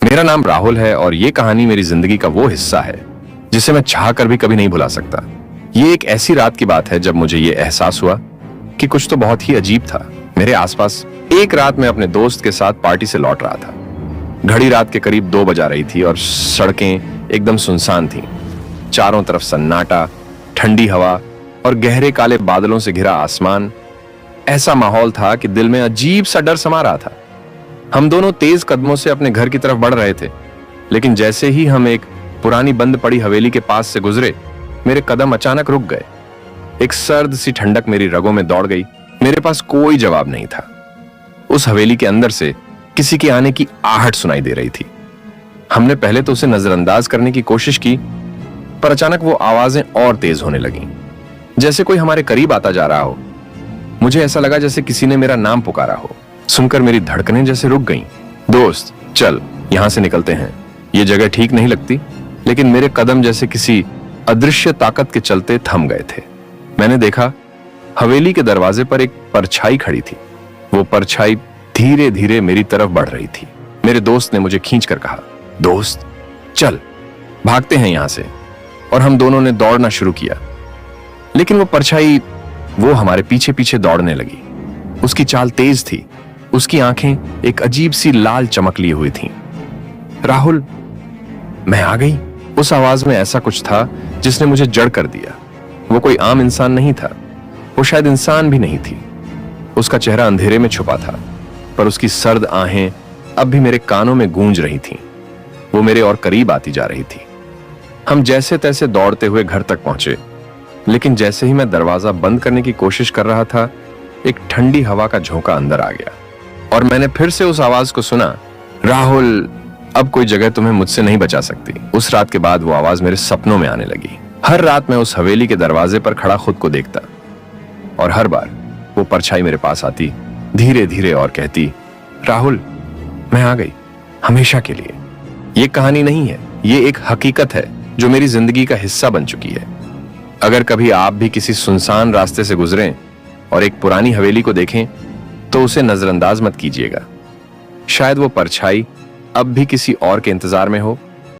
मेरा नाम राहुल है और ये कहानी मेरी जिंदगी का वो हिस्सा है जिसे मैं चाह कर भी कभी नहीं भुला सकता। ये एक ऐसी रात की बात है जब मुझे ये एहसास हुआ कि कुछ तो बहुत ही अजीब था मेरे आसपास। एक रात मैं अपने दोस्त के साथ पार्टी से लौट रहा था। घड़ी रात के करीब 2 बजा रही थी और सड़कें एकदम सुनसान थीं। चारों तरफ सन्नाटा, ठंडी हवा और गहरे काले बादलों से घिरा आसमान। ऐसा माहौल था कि दिल में अजीब सा डर समा रहा था। हम दोनों तेज कदमों से अपने घर की तरफ बढ़ रहे थे, लेकिन जैसे ही हम एक पुरानी बंद पड़ी हवेली के पास से गुजरे, मेरे कदम अचानक रुक गए। एक सर्द सी ठंडक मेरी रगों में दौड़ गई। मेरे पास कोई जवाब नहीं था। उस हवेली के अंदर से किसी के आने की आहट सुनाई दे रही थी। हमने पहले तो उसे नजरअंदाज करने की कोशिश की, पर अचानक वो आवाजें और तेज होने लगीं, जैसे कोई हमारे करीब आता जा रहा हो। मुझे ऐसा लगा जैसे किसी ने मेरा नाम पुकारा हो। सुनकर मेरी धड़कनें जैसे रुक गईं। दोस्त, चल यहां से निकलते हैं, ये जगह ठीक नहीं लगती। लेकिन मेरे कदम जैसे किसी अदृश्य ताकत के चलते थम गए थे। मैंने देखा, हवेली के दरवाजे पर एक परछाई खड़ी थी। वो परछाई धीरे धीरे मेरी तरफ बढ़ रही थी। मेरे दोस्त ने मुझे खींचकर कहा, दोस्त चल भागते हैं यहां से। और हम दोनों ने दौड़ना शुरू किया। लेकिन वो परछाई वो हमारे पीछे पीछे दौड़ने लगी। उसकी चाल तेज थी। उसकी आंखें एक अजीब सी लाल चमक लिए हुई थीं। राहुल, मैं आ गई। उस आवाज में ऐसा कुछ था जिसने मुझे जड़ कर दिया। वो कोई आम इंसान नहीं था। वो शायद इंसान भी नहीं थी। उसका चेहरा अंधेरे में छुपा था, पर उसकी सर्द आहें अब भी मेरे कानों में गूंज रही थीं। वो मेरे और करीब आती जा रही थी। हम जैसे तैसे दौड़ते हुए घर तक पहुंचे, लेकिन जैसे ही मैं दरवाजा बंद करने की कोशिश कर रहा था, एक ठंडी हवा का झोंका अंदर आ गया और मैंने फिर से उस आवाज को सुना, राहुल अब कोई जगह तुम्हें मुझसे नहीं बचा सकती। उस रात के बाद वो आवाज मेरे सपनों में आने लगी। हर रात मैं उस हवेली के दरवाजे पर खड़ा खुद को देखता और हर बार वो परछाई मेरे पास आती, धीरे धीरे, और कहती, राहुल मैं आ गई, हमेशा के लिए। ये कहानी नहीं है, ये एक हकीकत है जो मेरी जिंदगी का हिस्सा बन चुकी है। अगर कभी आप भी किसी सुनसान रास्ते से गुजरें और एक पुरानी हवेली को देखें, तो उसे नजरअंदाज मत कीजिएगा। शायद वो परछाई अब भी किसी और के इंतजार में हो,